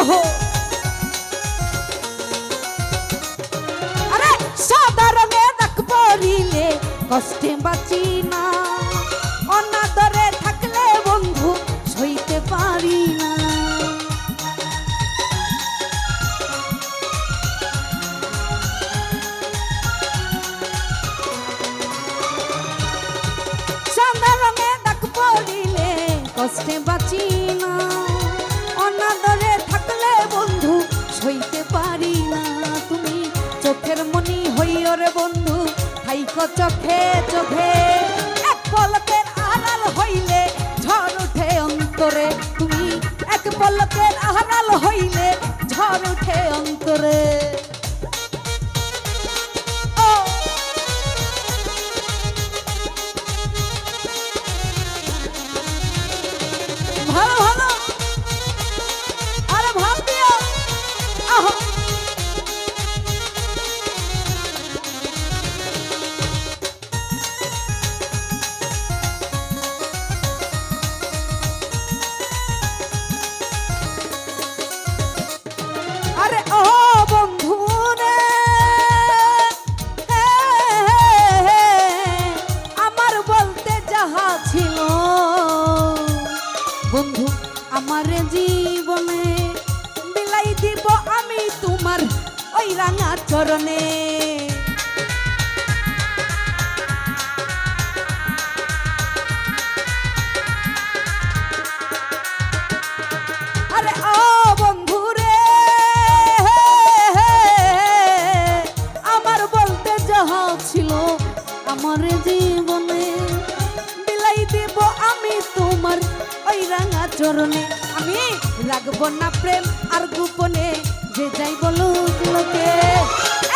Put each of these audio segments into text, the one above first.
আহো আরে সাদা রঙের দাগ পড়িলে কষ্টে বাঁচি না, অনাদরে থাকলে বন্ধু সইতে পারি না। সাদা রঙের দাগ পড়িলে কষ্টে বাঁচি না, অনাদরে থাকলে বন্ধু সইতে পারি না। তুমি চোখের মনি হইও রে বন্ধু, থাইকো চোখে চোখে, এক পলকের আড়াল হইলে ঝড় উঠে অন্তরে। তুমি এক পলকের আড়াল হইলে ঝড় উঠে অন্তরে। ভালো ভালো আরে ভাব দিও আহো আরে ও বন্ধু রে আমার বলতে যাহা ছিল বন্ধু আমার জীবনে বিলাই দিব আমি তোমার ওই রাঙা চরণে। আরে ও বন্ধু রে আমার বলতে যাহা ছিল আমার জীবনে বিলাই দিব আমি তোমার ওই রাঙা চরণে। আমি রাখবো না প্রেম আর গোপনে, যে যাই বলুক লোকে।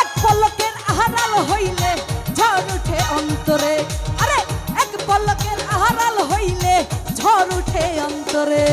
এক পলকের আড়াল হইলে ঝড় উঠে অন্তরে, আরে এক পলকের আড়াল হইলে ঝড় উঠে অন্তরে।